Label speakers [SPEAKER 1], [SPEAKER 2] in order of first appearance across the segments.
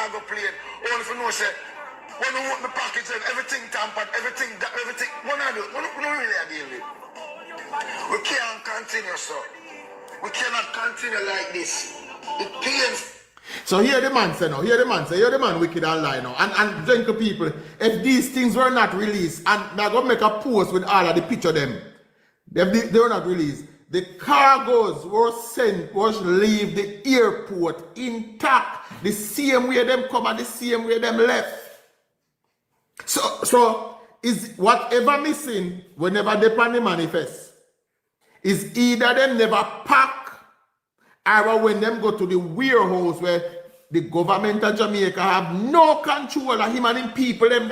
[SPEAKER 1] cargo plane. Only for no say, when we open the package and everything tampered, everything, what I do? What really I deal with? We can't continue, so. We cannot continue like this. It pains.
[SPEAKER 2] So here the man say now, here the man wicked and lie now. And gentle people, if these things were not released, and they're going to make a post with all of the picture of them, they were not released. The cargoes was leave the airport intact, the same way them come and the same way them left. So is whatever missing whenever they pan the manifest, is either them never pack, or when them go to the warehouse where the government of Jamaica have no control of him and him people them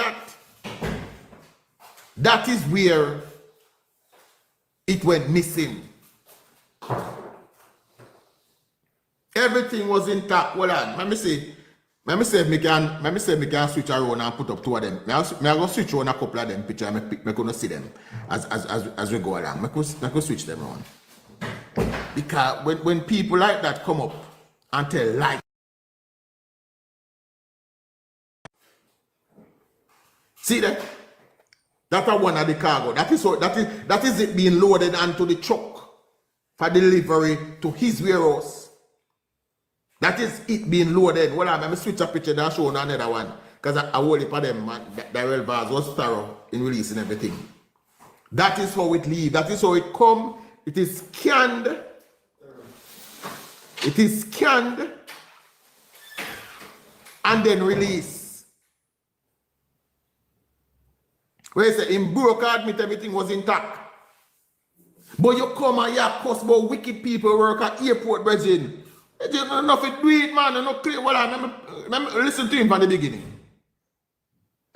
[SPEAKER 2] that is where it went missing. Everything was intact. Hold on. Let me see if me can switch around and put up two of them. I'm going to switch around a couple of them pictures and I'm going to see them as we go along. I'm going to switch them around. Because when people like that come up and tell lies, see that? That's one of the cargo. That is it being loaded onto the truck for delivery to his warehouse. That is it being loaded. Well, I'm going to switch a picture and show another one. Because I hold it for them, man. Darrell Vaz was thorough in releasing everything. That is how it leaves. That is how it come. It is scanned. It is scanned and then released. Where you say, in broke admit everything was intact. But you come and you cuss about wicked people work at airport, brethren. You just not enough to do it, man. You not clear. Well, listen to him from the beginning.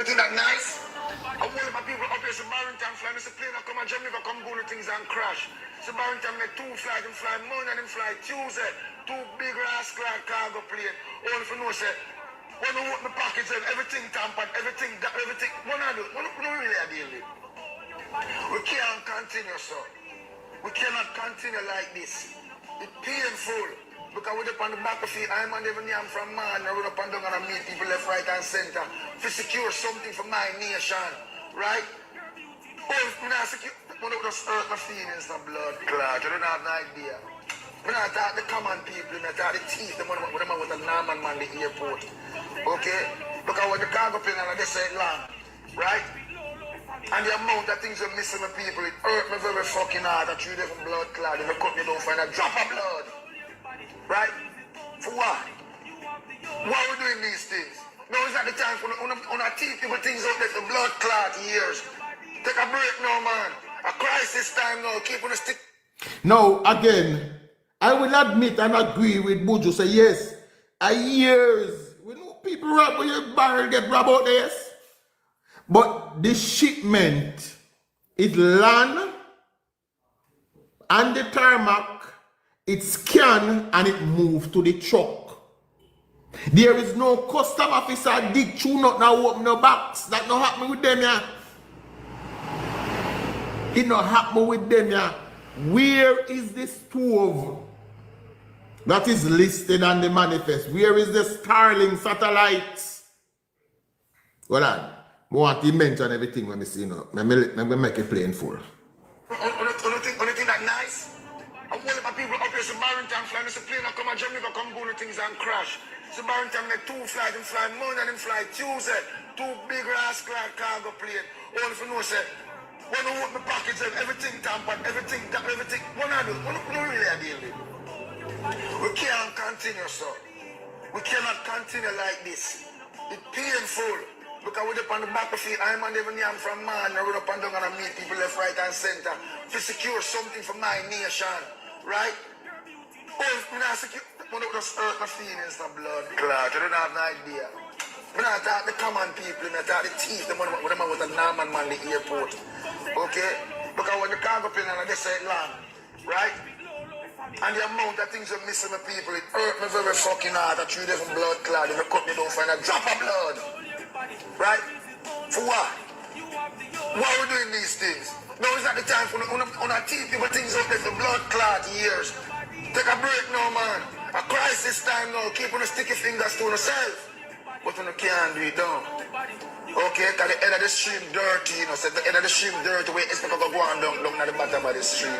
[SPEAKER 1] Isn't that nice? I want my people up here, so Barrington fly. Mr. Plane, I come and Jamaica, come go to things and crash. So Barrington make 2 flights, them fly Monday, them fly Tuesday. 2 big rascal cargo plane. Only for no say, when we open the package and everything tampered, everything, what I do? What really I deal with? We can't continue, so. We cannot continue like this. It's painful. Because we're up on the battlefield, I'm on the name from man, I run up and down and meet people left, right, and center to secure something for my nation, right? Oh, if I'm not secure, I'm not just hurt my feelings, the blood clot. You don't have no idea. I'm not talking the common people, I'm not talking the thief, the man with the Norman man, the airport. Okay? Because when the cargo plane and they say long, right? And the amount of things you're missing with people, it hurt me very fucking hard. I treat it from blood clot. If you cut me, don't find a drop of blood. Right? For what? Why are we doing these things? No, it's not the time for our teeth people things out there, the blood clot years. Take a break now, man. A crisis time now. Keep on the stick.
[SPEAKER 2] Now, again, I will admit and agree with Buju. Say, yes, a years. We know people rob when your barrel get robbed out there. But the shipment, it land on the tarmac, it scan and it move to the truck. There is no custom officer dig through not now open no box. That not happen with them, yeah. It not happen with them, yeah. Where is the stove that is listed on the manifest? Where is the Starlink satellites? Hold on. I want to mention everything when I see, you know. Let me make it plain full.
[SPEAKER 1] Only thing that nice? I want my people up here, so Barrington fly. Mr. Plane, I come and Jamaica, come go to things and crash. So Barrington make 2 flights, them fly Monday, them fly Tuesday. 2 big rascal cargo plane. Only for no say, when we open the package and everything tampered, everything, what I do? What really I deal with? We can't continue, so. We cannot continue like this. It's painful. Because we're up on the battlefield, I'm on the name from man, I run up and down and meet people left, right, and center to secure something for my nation, right? Oh, if I'm not secure, I'm not just hurt my feelings, the blood clot. You don't have no idea. I'm not talking the common people, I'm not talking the thief, the man with the Norman man, the airport. Okay? Because when the cargo plane and they say long, right? And the amount of things you're missing with people, it hurt me very fucking hard. I treat it from blood clot. If you cut me, don't find a drop of blood. Right? For what? Why are we doing these things? No, it's not the time for our teeth people things out there, the blood clot years. Take a break now, man. A crisis time now. Keep on the sticky fingers to yourself. but you can't do it down. Okay, because the end of the stream dirty, you know, so the end of the stream dirty, we expect to go on down at the bottom of the stream.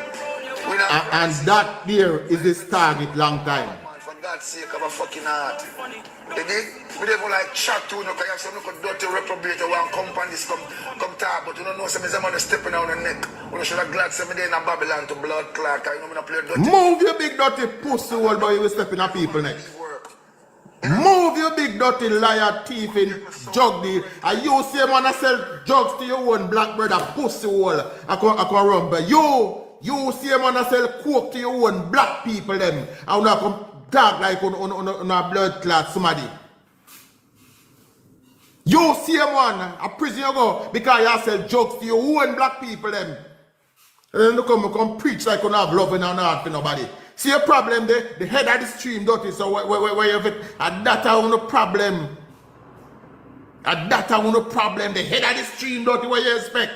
[SPEAKER 2] And that there is his target long time.
[SPEAKER 1] For God's sake, of a fucking heart. You dig? We don't even like chat to you, because you have some dirty reprobate who want companies come talk, but you don't know some of them are stepping on the neck. You should have glad some of them in Babylon to blood clot, because you know I play dirty.
[SPEAKER 2] Move your big dirty pussy hole, boy, you will step in on people neck. Move your big dirty liar, thief in drug deal. And you say man I sell drugs to your own black brother pussy hole. I can run, but you say man I sell coke to your own black people them. And I come talk like on a blood clot somebody. You see man, a prison you go because you sell drugs to your own black people them. And then you come preach like you don't have love in your heart for nobody. See a problem there? The head of the stream dirty, so where you have it, and that I want a problem. And that I want a problem. The head of the stream dirty, what you expect?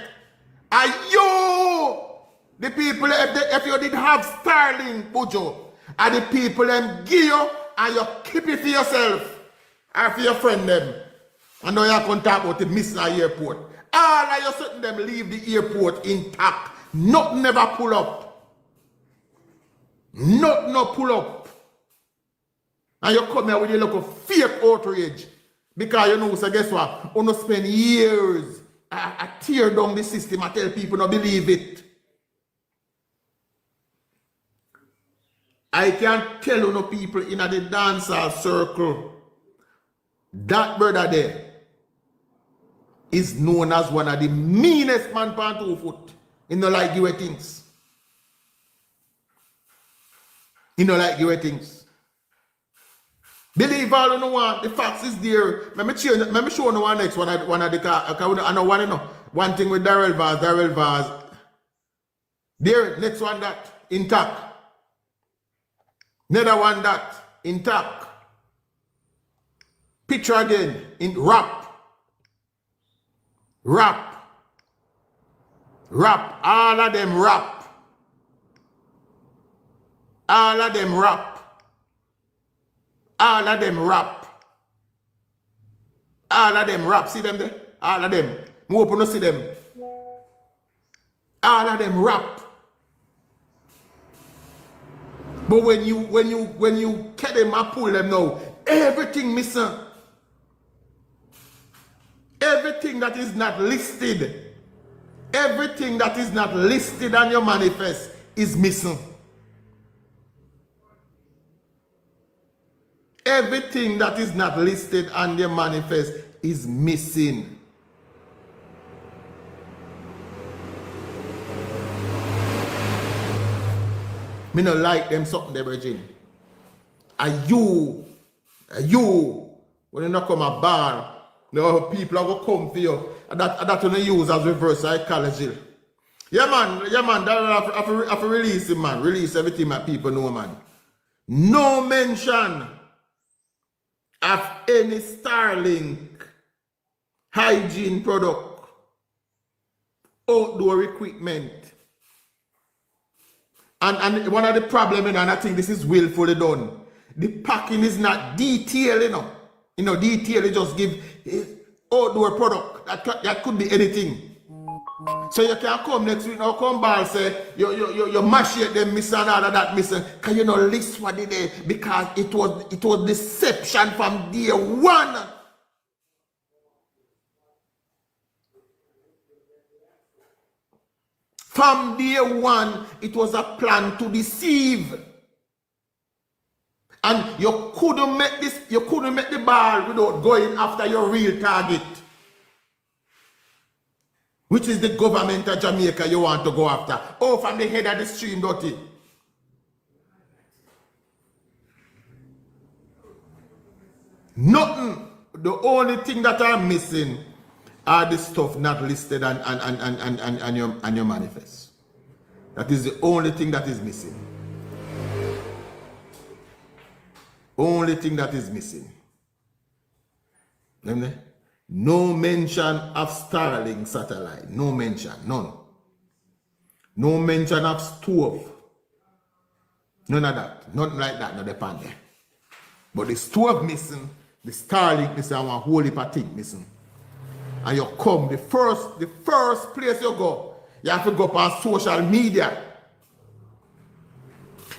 [SPEAKER 2] And you, the people, if you did have Starlink, Buju, and the people them give you, and you keep it for yourself, or for your friend them. And now you can talk about the missing airport. All of you certain them leave the airport intact. Nothing never pull up. Nothing no pull up. And you come here with a look of fake outrage. Because you know, so guess what? You don't spend years I tear down the system. I tell people not believe it. I can tell you no people in the dancehall circle, that brother there is known as one of the meanest man on 2 foot. He no like give away things. He no like give away things. Believe all you know want, the facts is there. Let me show you one next one of the car. I know one, you know. One thing with Darrell Vaz. There, next one that intact. Another one that intact. Picture again in rap. All of them rap. All of them rap. All of them rap. All of them rap. See them there? All of them. More open to see them. All of them rap. But when you get them and pull them now, everything missing. Everything that is not listed. Everything that is not listed on your manifest is missing. Everything that is not listed on your manifest is missing. Me no like them something there, Virgin. And you, when you not come a bar, no people are going to come for you. And that you use as reverse psychology. Yeah man, that have to release it, man. Release everything my people know, man. No mention of any Starlink hygiene product, outdoor equipment. And one of the problems, and I think this is willfully done, the packing is not detailed, you know. You know, detail, you just give outdoor product. That could be anything. So you can come next week, now come back and say, you mash it, them missing and all of that missing. Can you know list what it is? Because it was deception from day one. From day one, it was a plan to deceive. And you couldn't make the ball without going after your real target. Which is the government of Jamaica you want to go after. Oh, from the head of the stream, dirty. Nothing. The only thing that I'm missing are the stuff not listed on your manifest. That is the only thing that is missing. Only thing that is missing. No mention of Starlink satellite. No mention. None. No mention of stove. None of that. Nothing like that. No depend there. But the stove missing. the Starlink, this and one whole heap of thing, listen. And you come, the first place you go, you have to go up on social media.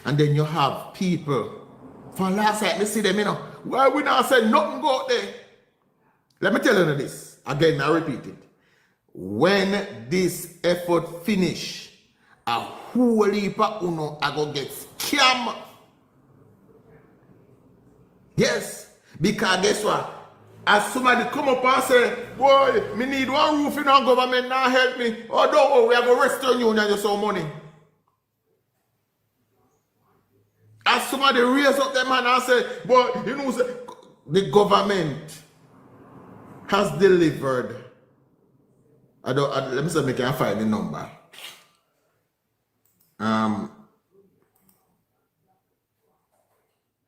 [SPEAKER 2] And then you have people from last night, me see them, you know. Why we not say nothing go out there? Let me tell you this. Again, I repeat it. When this effort finish, a whole heap of uno I go get scam. Yes, because guess what? As somebody come up and say, boy, me need one roof in our government now help me. Oh, don't worry, we are going to restore you and you some money. As somebody raise up them hand and say, boy, you know, the government has delivered. Let me see if I can find the number.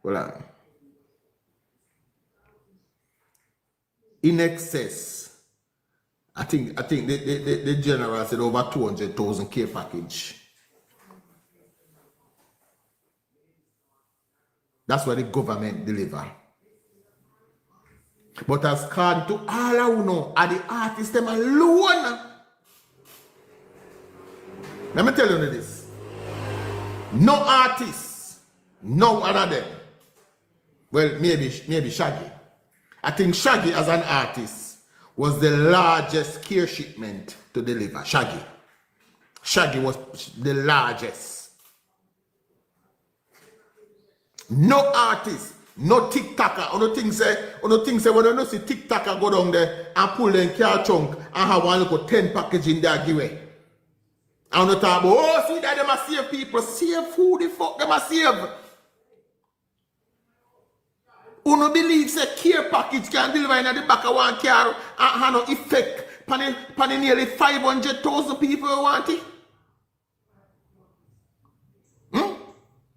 [SPEAKER 2] Hold on. In excess, I think the general said over 200,000 care package. That's what the government deliver. But as card to all I know, are the artists them alone. Let me tell you this. No artists, no other them. Well, maybe Shaggy. I think Shaggy as an artist was the largest care shipment to deliver. Shaggy was the largest. No artist, no TikToker, or no thing say when you see TikToker go down there and pull them car trunk and have one little 10 package in there give away. And you talk about, oh, see that them a save people. Save who the fuck them a save? Who no believe say care package can deliver in the back of one car and have no effect pan nearly 500,000 people who want it?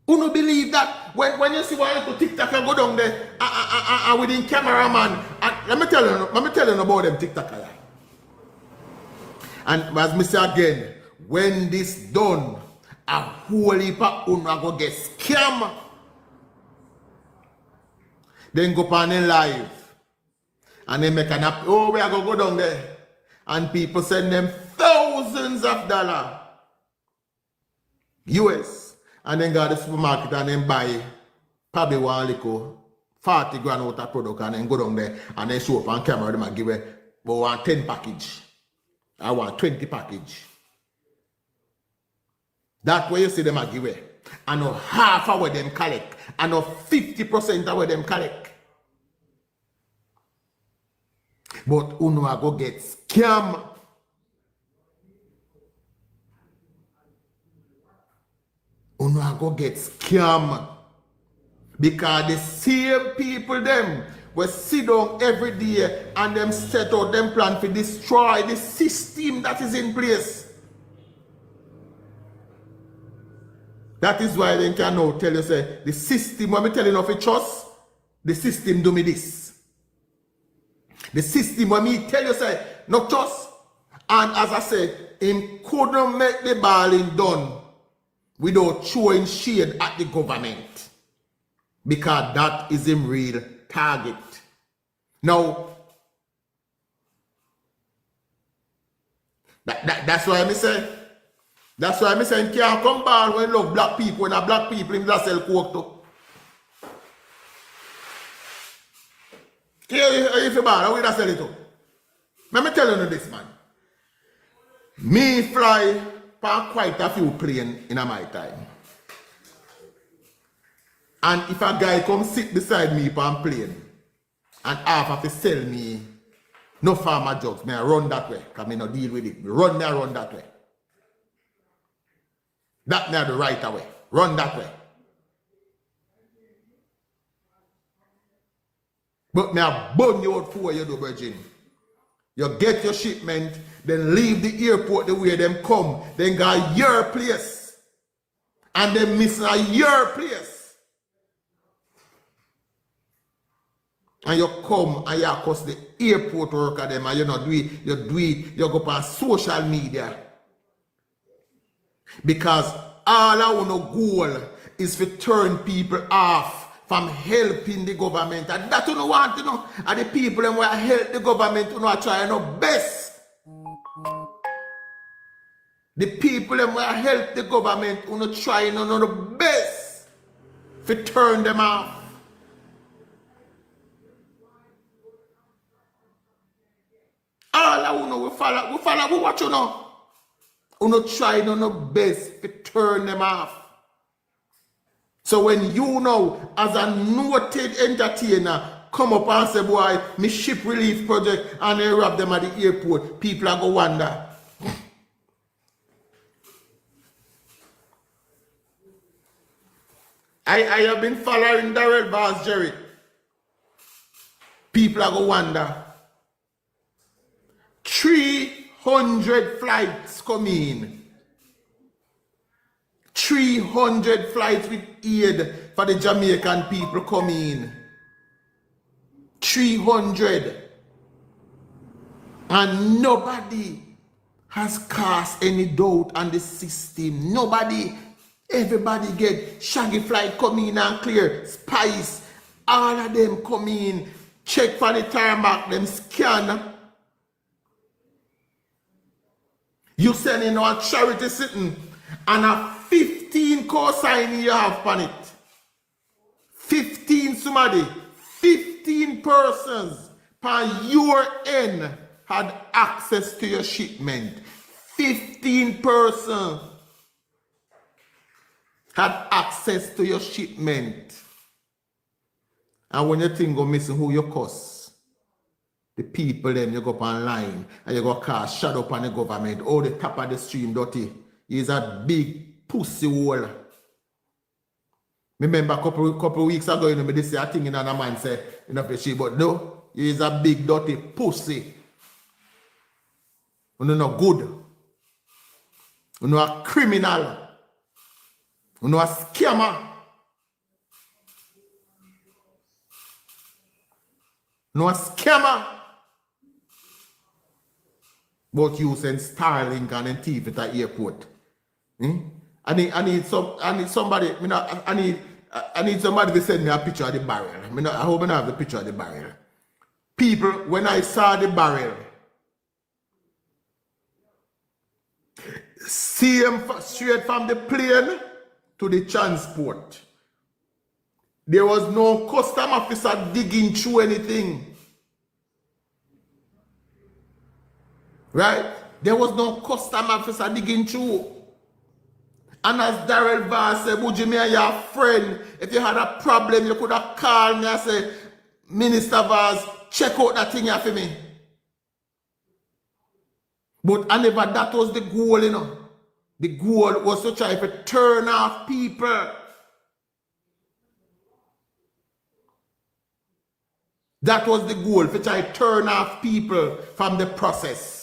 [SPEAKER 2] Who no believe that when you see one little TikToker go down there and within cameraman, let me tell you about them TikToker. And as me say again, when this done, a whole heap of una go get scam. Then go on in live. And they make an app. Oh, we are going to go down there. And people send them thousands of dollars. US. And then go to the supermarket and then buy probably one liquor, 40 grand out of product and then go down there and then show up on camera them and give it, but want 10 package. I want 20 package. That way you see them a give it. I know half of what them collect. I know 50% of what them collect. But uno a go get scam. Uno a go get scam. Because the same people them will sit down every day and them set out them plan to destroy the system that is in place. That is why they can now tell you, say, the system, when I tell you of a trust, the system do me this. The system, when me tell you, say, no trust. And as I said, him couldn't make the balling done without throwing shade at the government. Because that is him real target. Now, that's why I say, that's why I say he can't come back when love black people, when a black people in that sell coke too. If you bad, how will I sell it too? Let me tell you this, man. Me fly for quite a few planes in my time. And if a guy come sit beside me on plane and half of to sell me no farmer jobs, me I run that way, because me no deal with it. Me run that way. That me the right away. Run that way. But me I burn you out for you do, Virgin. You get your shipment, then leave the airport the way them come, then go your place. And then miss your place. And you come and you cost the airport worker them and you not do it, you go on social media. Because all our goal is to turn people off from helping the government. And that you know want to know. And the people who help the government who are trying their best. The people who help the government who are trying their best to turn them off. All I know we follow, we watch you know. Who not trying their best to turn them off. So when you know, as a noted entertainer, come up and say, boy, me ship relief project and they rob them at the airport, people are going to wonder. I have been following Darrell Vaz Jerry. People are going to wonder. 300 flights come in. 300 flights with aid for the Jamaican people come in. 300. And nobody has cast any doubt on the system. Nobody, everybody get shaggy flight come in and clear. Spice, all of them come in. Check for the tarmac, them scan. You send in a charity sitting and a 15 cosign you have on it. 15 somebody, 15 persons per your end had access to your shipment. 15 persons had access to your shipment. And when you think go missing who you cuss, the people them you go up online and you go cast shadow upon the government. Oh, the top of the stream dirty. He's a big pussy hole. Remember a couple weeks ago, you know, me say a thing in a man say, you know, she, but no, he's a big dirty pussy. You know, not good. You know, a criminal. You know, a scammer. You know, a scammer. But you send Starlink and then TV at the airport. I need somebody. I need somebody to send me a picture of the barrel. I hope I have the picture of the barrel. People, when I saw the barrel, see him straight from the plane to the transport. There was no custom officer digging through anything. Right? There was no custom officer digging through. And as Darrell Vaz said, Buju, me and your friend, if you had a problem, you could have called me and said, Minister Vaz, check out that thing here for me. But I never, that was the goal, you know. The goal was to try to turn off people. That was the goal, to try to turn off people from the process.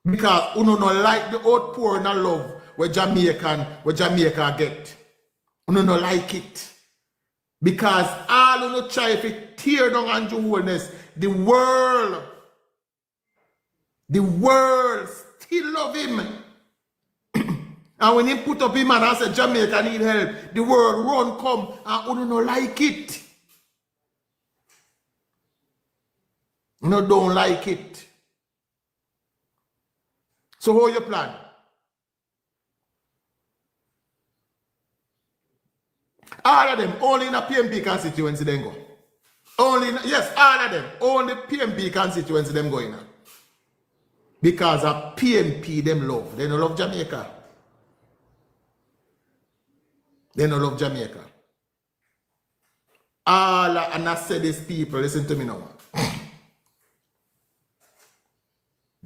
[SPEAKER 2] Because you don't like the outpouring of love where Jamaica get. You don't like it. Because all you try to tear down Andrew Holness, the world still love him. And when he put up him and say Jamaica need help, the world run come and you don't like it. You don't like it. So how you plan? All of them, only in a PMP constituency then go. Only, yes, all of them, only PMP constituency them going on. Because a PMP them love. They don't love Jamaica. They don't love Jamaica. And I say this people, listen to me now.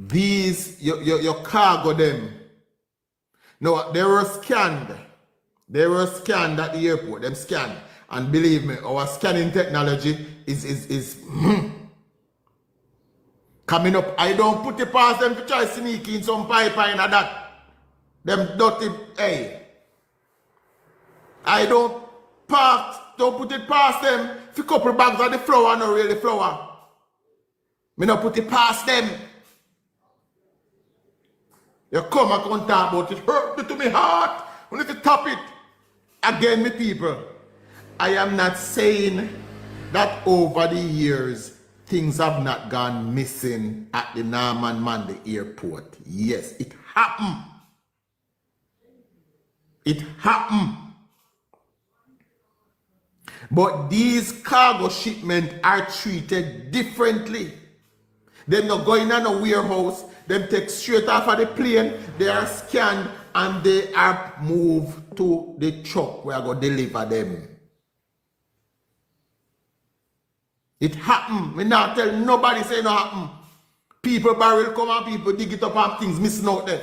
[SPEAKER 2] These, your cargo them. No, they were scanned. They were scanned at the airport. Them scanned. And believe me, our scanning technology is coming up. I don't put it past them to try sneak in some pipeline or that. Them dirty, hey. I don't put it past them. If a couple bags of the flour, not really flour. Me not put it past them. You come and talk about it. Hurt me to my heart We need to top it. Again, me people, I am not saying that over the years, things have not gone missing at the Norman Manley Airport. Yes, it happened. It happened. But these cargo shipments are treated differently. They're not going in a warehouse. Them take straight off of the plane. They are scanned and they are moved to the truck where I go deliver them. It happened. Me not tell nobody say no happen. People barrel come and people dig it up and things missing out there.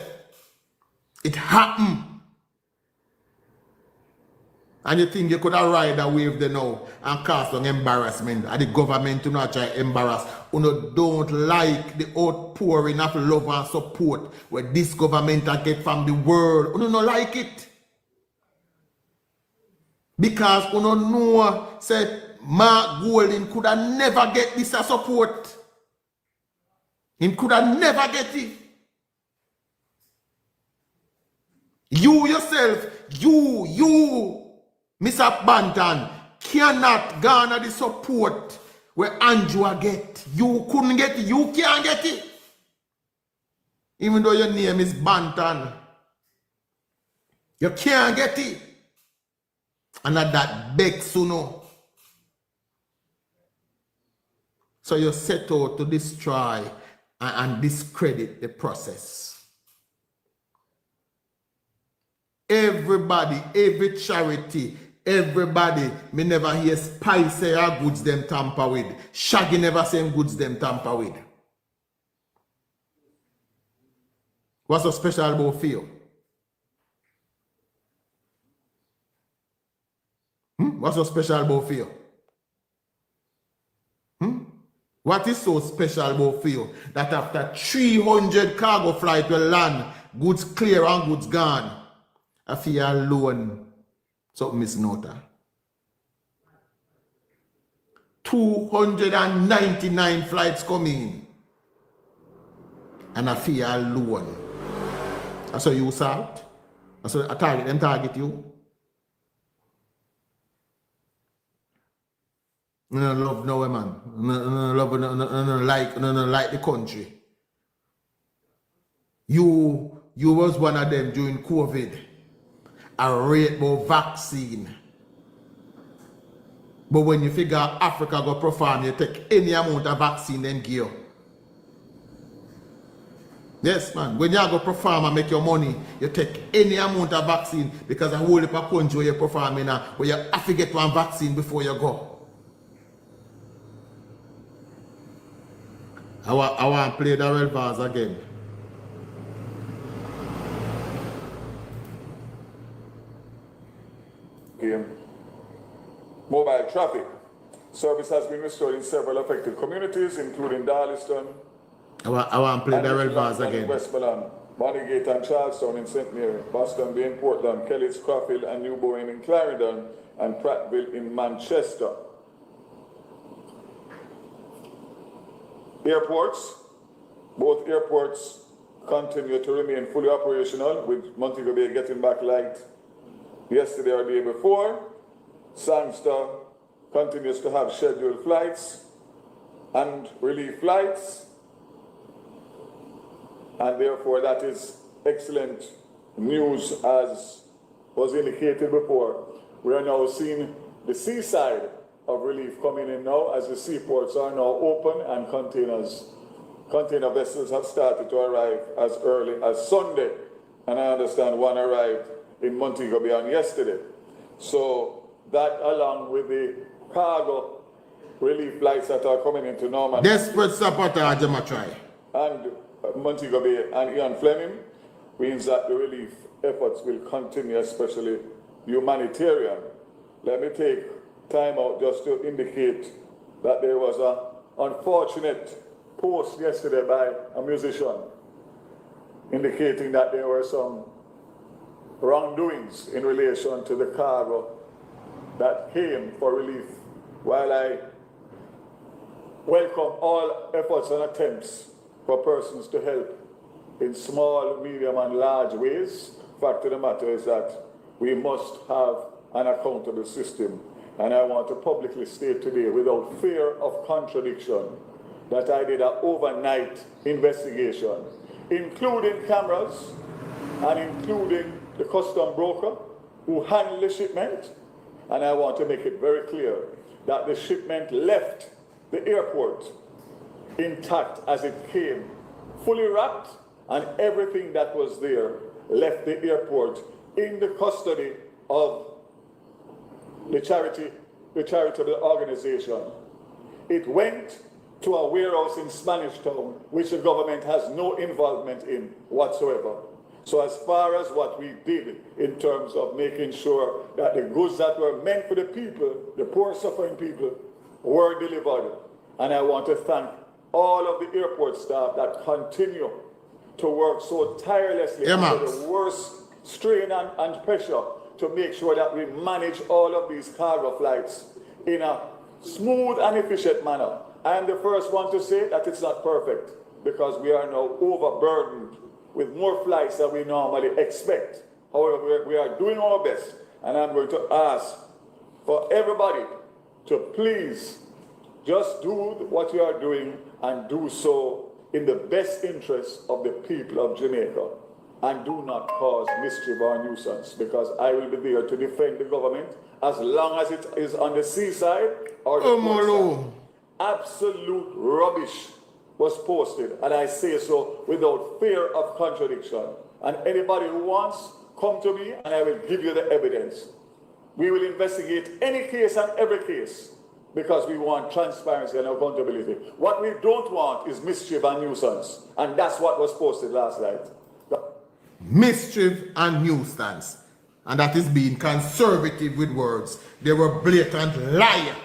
[SPEAKER 2] It happened. And you think you could have ride a wave there now and cause some embarrassment. And the government to not try embarrass. You don't like the outpouring of love and support where this government get from the world. You don't like it. Because you don't know, say, Mark Golding could have never get this support. He could have never get it. You yourself, you, Mr. Banton, cannot garner the support where Andrew get. You couldn't get it. You can't get it. Even though your name is Banton. You can't get it. And that begs you know. So you set out to destroy and discredit the process. Everybody, every charity, everybody, me never hear Spice say our goods them tamper with. Shaggy never say goods them tamper with. What's so special about Phil? What's so special about Phil? What is so special about Phil that after 300 cargo flights will land, goods clear and goods gone, I feel alone, something is not. 299 flights coming, and I feel alone. That's how you salt. That's how them target you. No love no man. No love no like the country. You was one of them during COVID. A rate about vaccine. But when you figure Africa go perform, you take any amount of vaccine them give you. Yes, man. When you go perform and make your money, you take any amount of vaccine because a whole heap of country where you perform in, where you have to get one vaccine before you go. I want to play the Vaz again.
[SPEAKER 3] Mobile traffic. Service has been restored in several affected communities, including Darliston.
[SPEAKER 2] I want to play the Vaz again.
[SPEAKER 3] Westmoreland, Bonnygate and Charlestown in St. Mary, Boston Bay in Portland, Kelly's Croffield and New Bowen in Clarendon, and Prattville in Manchester. Airports. Both airports continue to remain fully operational, with Montego Bay getting back light yesterday or the day before. Sangster continues to have scheduled flights and relief flights, and therefore that is excellent news, as was indicated before. We are now seeing the seaside of relief coming in now, as the seaports are now open and container vessels have started to arrive as early as Sunday, and I understand one arrived in Montego Bay on yesterday. So that, along with the cargo relief flights that are coming into Norman,
[SPEAKER 2] Desperate sabotage, try.
[SPEAKER 3] and Montego Bay and Ian Fleming, means that the relief efforts will continue, especially humanitarian. Let me take time out just to indicate that there was an unfortunate post yesterday by a musician indicating that there were some wrongdoings in relation to the cargo that came for relief. While I welcome all efforts and attempts for persons to help in small, medium, and large ways, fact of the matter is that we must have an accountable system. And I want to publicly state today, without fear of contradiction, that I did an overnight investigation, including cameras and including the custom broker who handled the shipment. And I want to make it very clear that the shipment left the airport intact as it came, fully wrapped, and everything that was there left the airport in the custody of the charitable organization. It went to a warehouse in Spanish Town, which the government has no involvement in whatsoever. So as far as what we did in terms of making sure that the goods that were meant for the people, the poor suffering people, were delivered. And I want to thank all of the airport staff that continue to work so tirelessly under the worst strain and pressure to make sure that we manage all of these cargo flights in a smooth and efficient manner. I am the first one to say that it's not perfect, because we are now overburdened with more flights than we normally expect. However, we are doing our best, and I'm going to ask for everybody to please just do what you are doing and do so in the best interest of the people of Jamaica, and do not cause mischief or nuisance, because I will be there to defend the government as long as it is on the seaside or the port side. Absolute rubbish was posted, and I say so without fear of contradiction. And anybody who wants, come to me and I will give you the evidence. We will investigate any case and every case, because we want transparency and accountability. What we don't want is mischief and nuisance, and that's what was posted last night.
[SPEAKER 2] Mischief and nuisance, and that is being conservative with words. They were blatant liar.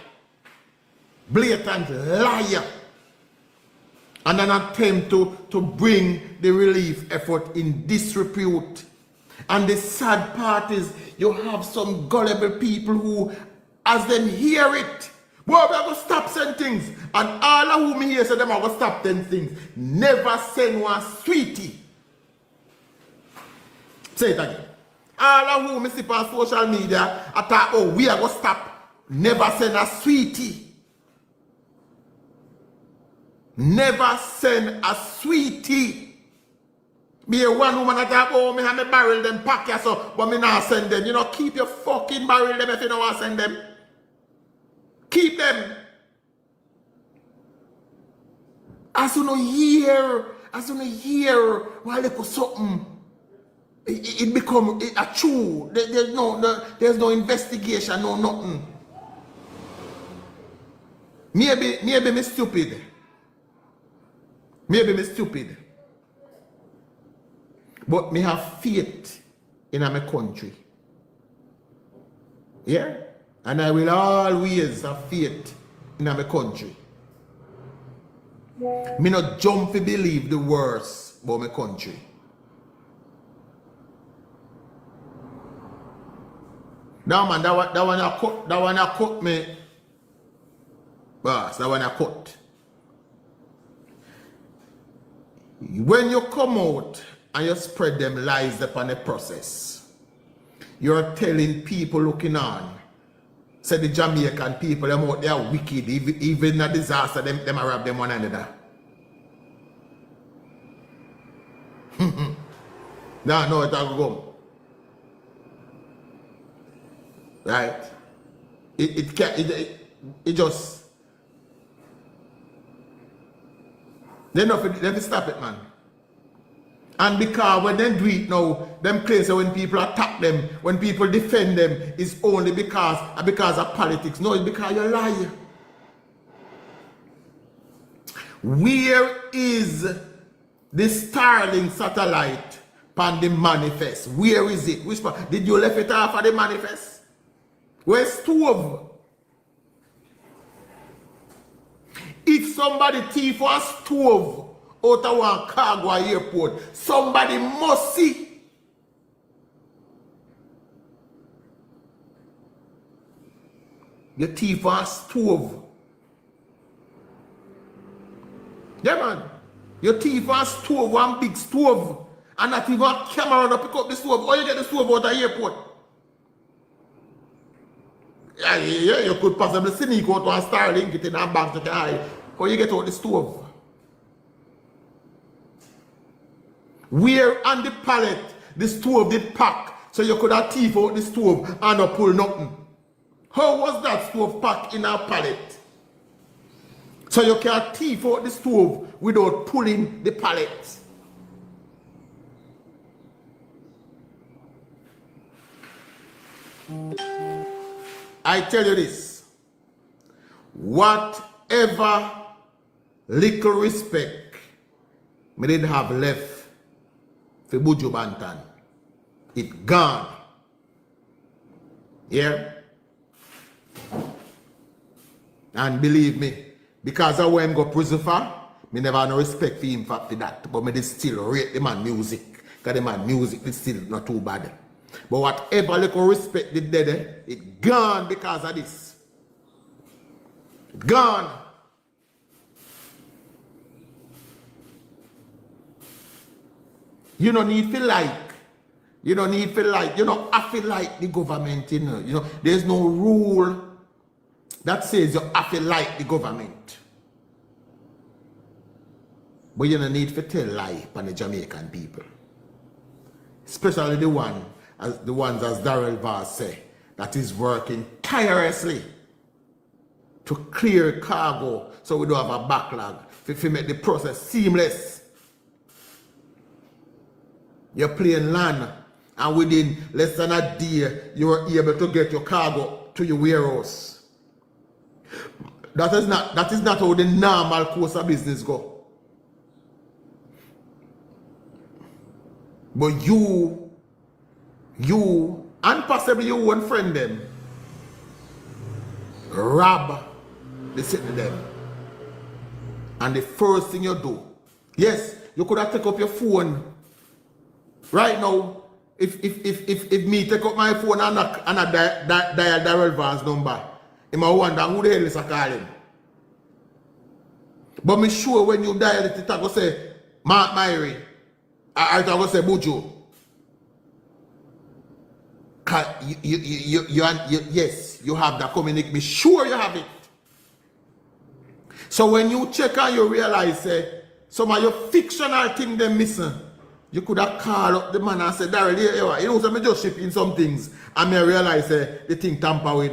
[SPEAKER 2] Blatant liar. And an attempt to bring the relief effort in disrepute. And the sad part is, you have some gullible people who, as them hear it, boy, we are going to stop saying things. And all of whom here say them are going to stop them things. Never send one sweetie. Say it again. All of whom see on social media, I thought, oh, we are going to stop. Never send a sweetie. Never send a sweetie. Be a one woman that talk, oh, me have me barrel them pack ya so, but me not send them. You know, keep your fucking barrel them if you don't want to send them. Keep them. As you know hear, while they put something, it become a true. There's no investigation, no nothing. Maybe me stupid. Maybe me stupid. But me have faith in my country. Yeah? And I will always have faith in my country. Me not jump to believe the worst about my country. Now man, that one I cut me. Boss, that one I cut. When you come out and you spread them lies upon the process, you're telling people looking on, say the Jamaican people, them out there wicked, even in a disaster, them rob them one another. No, it will go. Right? It just... Let me stop it, man. And because when they do it now, them claims that when people attack them, when people defend them, it's only because of politics. No, it's because you lie. Where is the Starlink satellite on the manifest? Where is it? Which part? Did you left it off of the manifest? Where's stove? If somebody thief a stove out of one cargo airport, somebody must see. You thief a stove. Yeah, man. You thief a stove, one big stove, and not even a camera to pick up the stove. Or you get the stove out of the airport. Yeah, you could possibly sneak out on Starlink, it in a bank to the eye. How you get out the stove? Where on the pallet the stove did pack, so you could have thief out the stove and not pull nothing. How was that stove packed in a pallet? So you can thief out the stove without pulling the pallet. I tell you this, whatever little respect me did have left for Buju Banton, it gone. Yeah? And believe me, because I went go prison for, me never had no respect for him for that. But me still rate the man music. Because the man music is still not too bad. But whatever little respect did there, it gone because of this. It gone. You don't need to like. You don't need to like. You don't have to like the government, you know. There's no rule that says you have to like the government. But you don't need to tell lie on the Jamaican people. Especially the ones as Daryl Vaz say, that is working tirelessly to clear cargo so we don't have a backlog, to make the process seamless. You're playing land and within less than a day you are able to get your cargo to your warehouse. That is not how the normal course of business go. But you, and possibly your one friend them, rob the city them. And the first thing you do, yes, you could have taken up your phone. Right now, if me take up my phone and dial Daryl Vaz number, I might wonder who the hell is calling. But me sure when you dial it, I go say, Mark Myrie. I go say Buju. Yes, you have that communication. Be sure you have it. So when you check and you realize some of your fictional things they missing, you could have called up the man and said, Daryl, you know, so I just shipping some things and I realize the thing tamper with.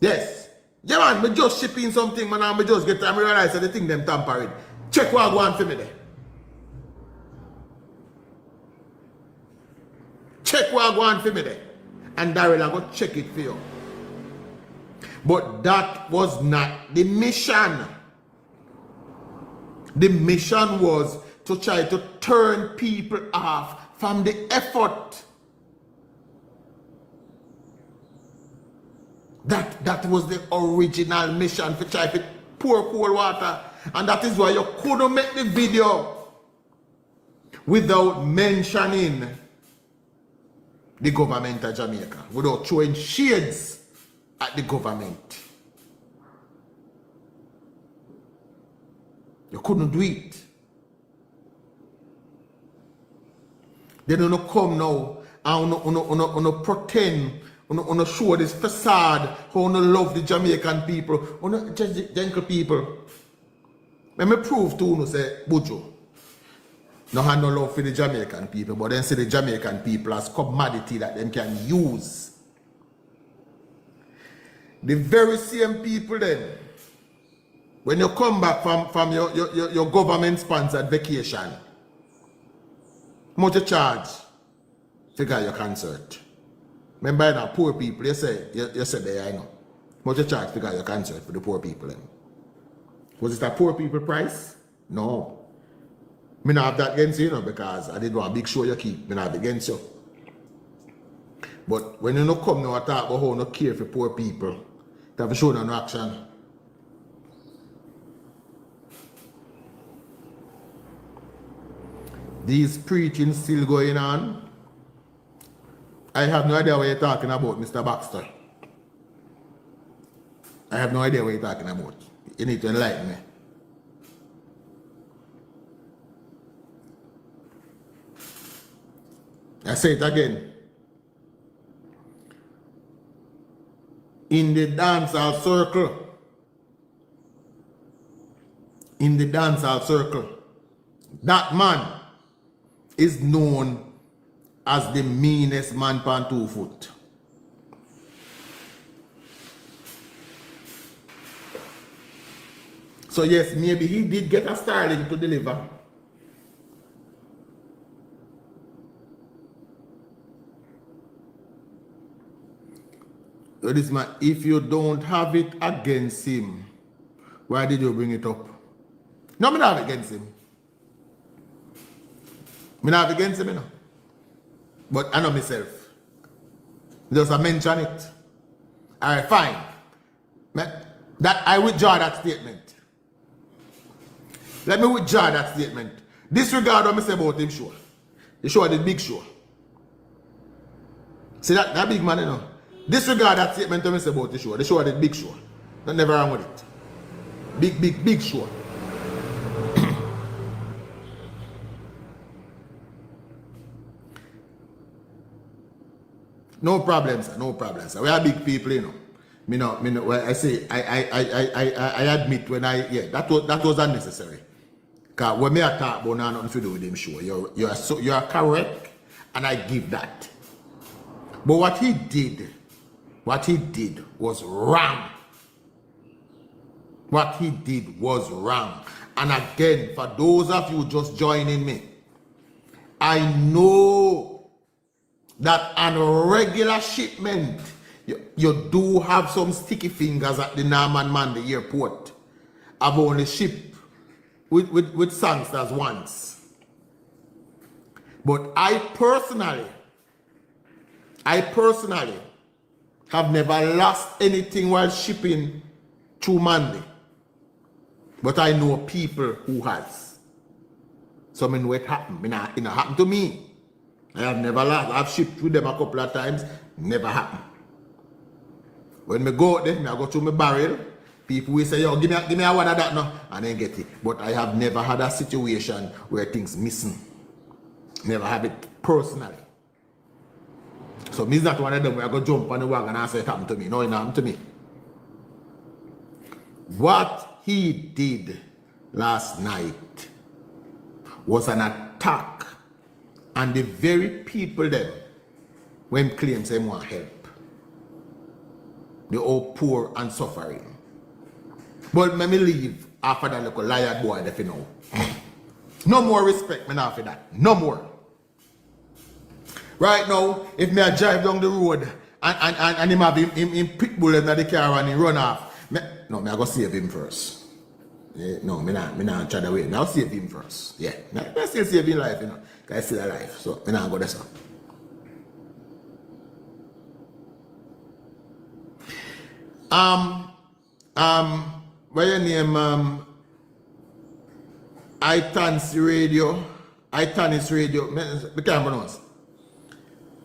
[SPEAKER 2] Yes. Yeah man, me just shipping something, man, and me just get time realize the thing them tamper with. Check what I go on for me there. Check what I go on for me there. And Daryl, I go check it for you. But that was not the mission. The mission was to try to turn people off from the effort. That was the original mission, for try to pour cold water. And that is why you couldn't make the video without mentioning the government of Jamaica, without throwing shades at the government. You couldn't do it. They don't come now and pretend, show this facade, how you love the Jamaican people, gentle people. Let me prove to you, say, Buju, no have no love for the Jamaican people, but then see the Jamaican people as commodity that them can use. The very same people then, when you come back from your government-sponsored vacation, how much you charge to get your concert? Remember, you know, poor people, you said there, I know. How much you charge to get your concert for the poor people then? Was it a poor people price? No. Me not have that against you, because I did want a big show you keep. Me not have against you. But when you no come now and talk about how you no care for poor people, you have to show no action. These preaching still going on. I have no idea what you're talking about, Mr. Baxter. I have no idea what you're talking about. You need to enlighten me. I say it again. in the dancehall circle. In the dancehall circle. That man is known as the meanest man pan 2 foot. So yes, maybe he did get a Starlink to deliver. So this man, if you don't have it against him, why did you bring it up? No, me not have it against him. Me not have it against him, you know. But I know myself. Just I mention it. Alright, fine. That I withdraw that statement. Let me withdraw that statement. Disregard what I say about him show. The show the big show. See that big man, you know. Disregard that statement I say about the show. The show the big show. Not never wrong with it. Big show. No problem, sir. No problem, sir. We are big people, you know. Me no. I say I admit when that was unnecessary. Cause when me talk about nothing to do with him, sure you are correct, and I give that. But what he did was wrong. What he did was wrong. And again, for those of you just joining me, I know that on a regular shipment, you do have some sticky fingers at the Norman Man, the airport. I've only shipped with songsters once. But I personally have never lost anything while shipping through Monday. But I know people who has. So I know it happened. It happened to me. I have never lost. I've shipped with them a couple of times. Never happened. When I go out there, I go through my barrel. People will say, yo, give me a one of that now. And then get it. But I have never had a situation where things missing. Never have it personally. So me's not one of them where I go jump on the wagon and say it happened to me. No, it happened to me. What he did last night was an attack on the very people then when claims they want help. They're all poor and suffering. But let me leave after that little liar boy if you know. No more respect me now for that. No more. Right now, if me I drive down the road and him have him pit bull in the car and he run off, me I go save him first. Yeah, no, me not try to wait. I'll save him first. Yeah, I still save him life, you know. Because he's still alive. So me not go there, so. What your name? Itanis Radio. We can't pronounce.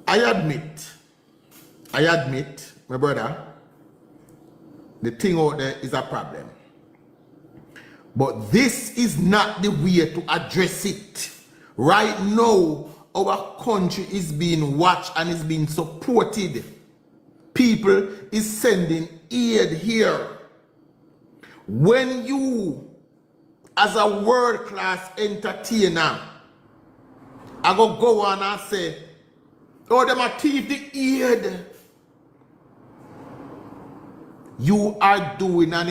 [SPEAKER 2] I admit, my brother, the thing out there is a problem. But this is not the way to address it. Right now, our country is being watched and is being supported. People is sending aid here. When you, as a world-class entertainer, I go on and say, oh, them are thief the aid. You are doing a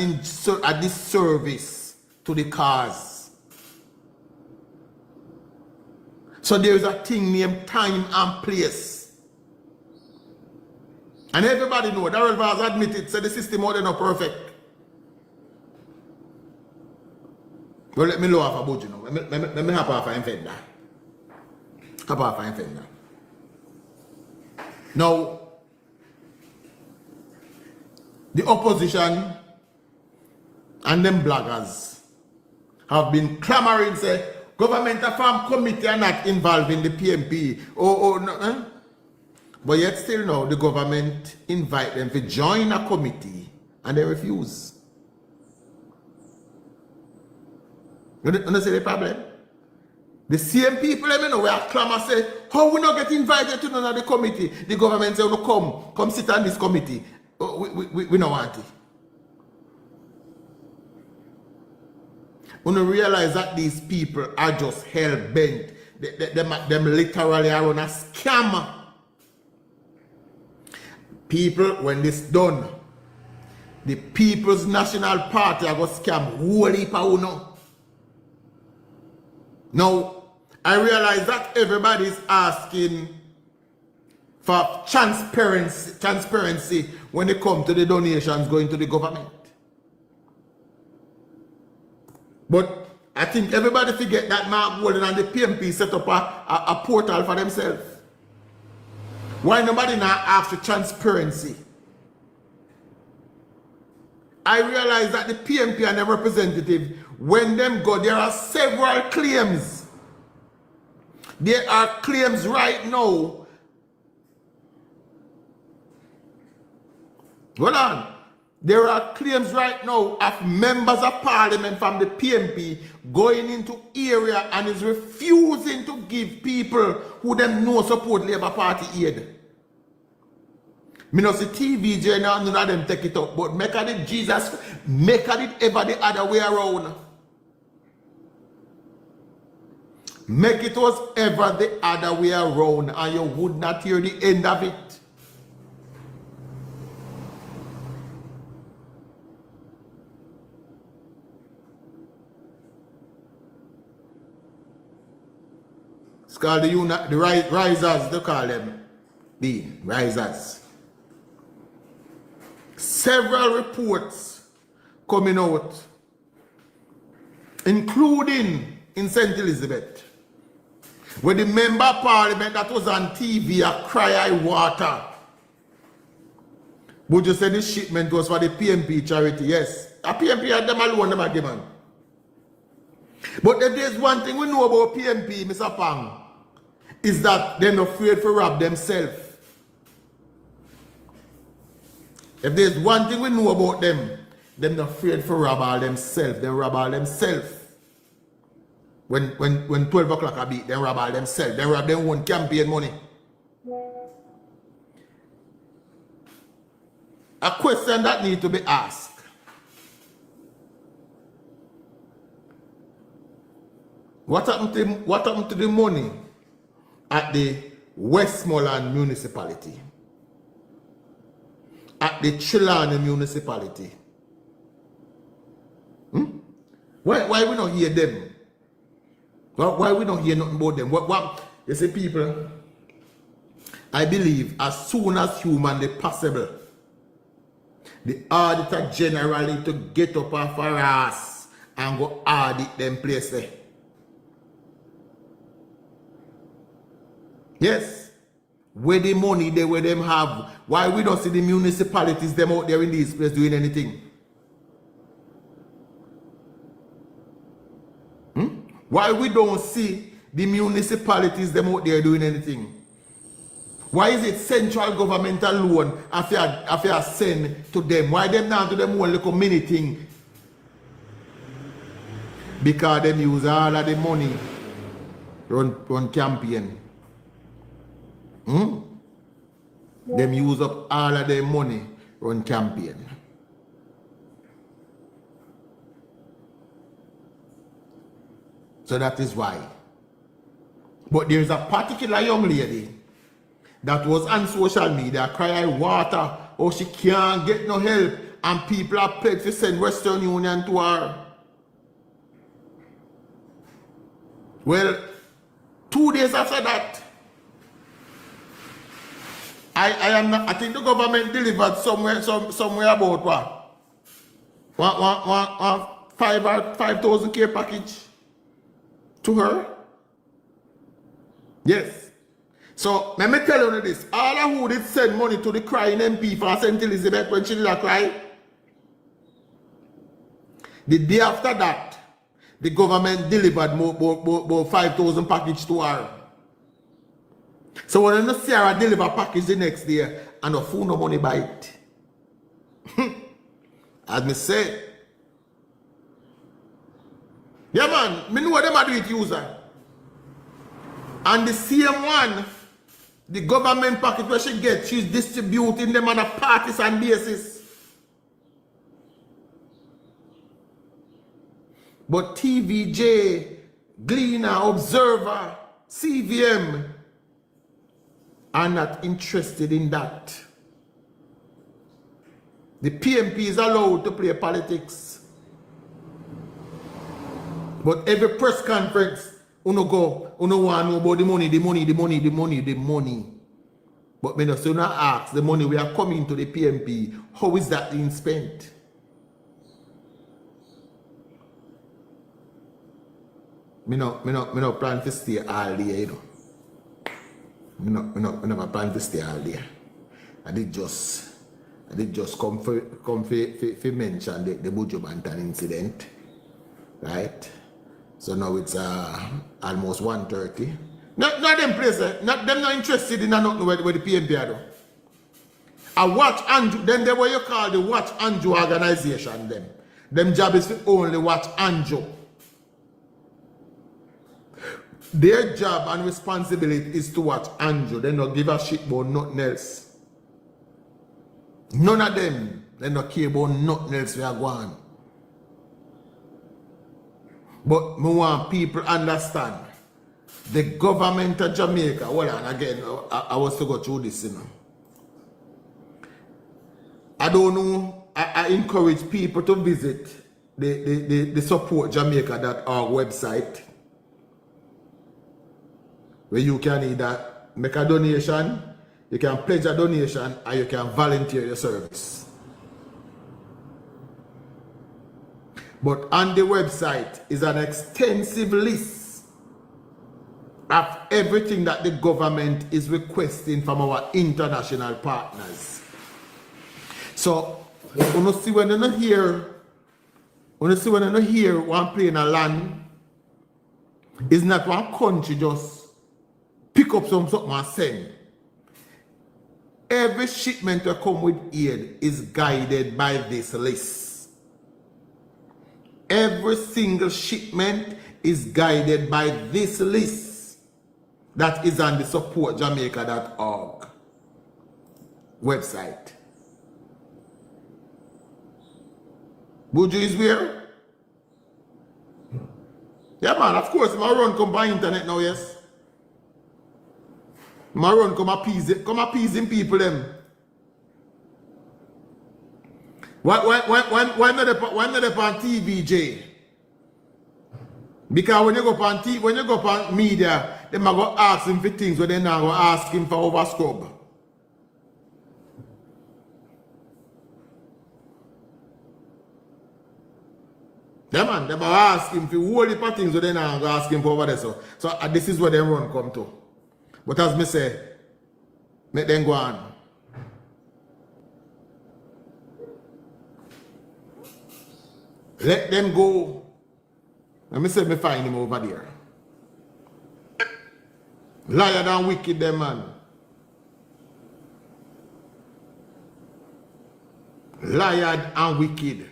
[SPEAKER 2] disservice to the cause. So there is a thing named time and place. And everybody know, Darrell Vaz admitted, so the system out there not perfect. Well, let me lower off a Buju now. Let me hop off and fend that. Hop off and fend that. Now, the opposition and them bloggers have been clamoring, say, government farm committee are not involved in the PMP. No, But yet still now, the government invite them to join a committee and they refuse. You see the problem? The same people, let me know, where clamor say, how we not get invited to none of the committee? The government say, no, come sit on this committee. We don't want it. When you realize that these people are just hell-bent, them literally are on a scam. People, when this done, the People's National Party are going to scam whole heap of uno. Now, I realize that everybody is asking for transparency when it comes to the donations going to the government. But I think everybody forget that Mark Walden and the PMP set up a portal for themselves. Why nobody now ask for transparency? I realize that the PMP and the representative, when them go, there are several claims. There are claims right now. Hold on. There are claims right now of members of parliament from the PMP going into area and is refusing to give people who them know support Labour Party aid. Me know see TV journal, none of them take it up, but make it Jesus, make it ever the other way around. Make it was ever the other way around and you would not hear the end of it. It's called the risers, they call them. The risers. Several reports coming out, including in St. Elizabeth, where the member of parliament that was on TV a cry water. Buju said this shipment was for the PMP charity. Yes, a PMP had them alone, them again, man. But if there's one thing we know about PMP, Mr. Pang, is that they're not afraid to rob themselves. If there's one thing we know about them, they're not afraid to rob all themselves. They rob all themselves. When 12 o'clock a beat, they rob all themselves. They rob their own campaign money. A question that needs to be asked. What happened to the money at the Westmoreland municipality? At the Trelawney municipality? Why we don't hear them? Why we don't hear nothing about them? What you see, people, I believe as soon as humanly possible, the auditor general need to get up off our ass and go audit them place there. Yes. Where the money they where them have. Why we don't see the municipalities them out there in these places doing anything? Why we don't see the municipalities them out there doing anything? Why is it central government alone if you send to them? Why them not to them one little mini thing? Because them use all of the money run campaign. Them use up all of their money run campaign. So that is why. But there's a particular young lady that was on social media crying water, oh she can't get no help, and people are pledged to send Western Union to her. Well, 2 days after that, I think the government delivered somewhere about what? 5,000 care package to her. Yes. So let me tell you this. All of who did send money to the crying MP for St. Elizabeth when she did a cry, the day after that, the government delivered more 5,000 package to her. So when you see her deliver package the next day, and no food, no money buy it. As me say, yeah man, me know what them are doing it user. And the same one The government packet where she gets, she's distributing them on a partisan basis. But TVJ, Gleaner, Observer, CVM are not interested in that. The PMP is allowed to play politics. But every press conference, uno go, uno want to know about the money, the money, the money, the money, the money. But me no so now ask the money we are coming to the PMP, how is that being spent? Me no plan to stay all day, you know. Me no plan to stay all day. I did just come for mention the Buju Bantan incident, right? So now it's almost 1:30. Not them place, them not interested in nothing where the PMP are. I watch Anju, then they what you call the Watch Anju organization them. Them job is to only watch Anju. Their job and responsibility is to watch Anju. They don't give a shit about nothing else. None of them, they don't care about nothing else we are going. But me want people understand the government of Jamaica. Well, and again, I was to go through this, you know. I don't know. I encourage people to visit the supportjamaica.org website, where you can either make a donation, you can pledge a donation, or you can volunteer your service. But on the website is an extensive list of everything that the government is requesting from our international partners. So, when you see when you not hear one plane a land, it's not one country just pick up something and send. Every shipment that come with aid is guided by this list. Every single shipment is guided by this list that is on the supportjamaica.org website. Buju is where? Yeah, man, of course, my run come by internet now, yes. My run come appeasing people them. Why not on TVJ? Because when you go on media, they might go ask him for things where they now go ask him for over scrub. Yeah, man, they might ask him for whole heap of things where they now go ask him for over there. So this is where they run come to. But as me say, make them go on. Let them go. Let me say me find him over there. Liar and wicked them, man. Liar and wicked.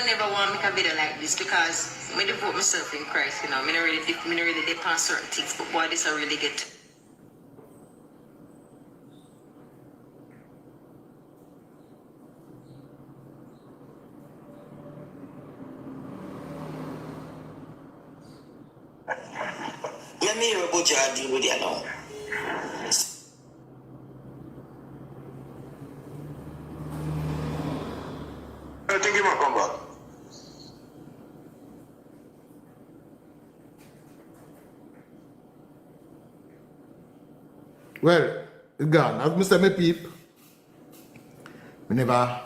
[SPEAKER 4] Never want to make a video like this because I devote myself in Christ, you know. I don't really depend on certain things, but boy, this I really get.
[SPEAKER 5] Let me hear about your deal with you now.
[SPEAKER 1] I think he might come back.
[SPEAKER 2] Well, it's gone. As Mr. Me peep, we never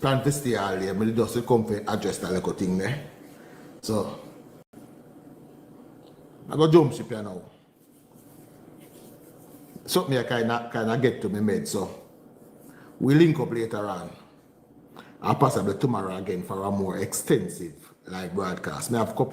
[SPEAKER 2] plan to stay all day. I just come for address that little thing there. So, I go jump ship here now. So me I kind of get to my med. So, we link up later on. And possibly tomorrow again for a more extensive live broadcast. I have a couple of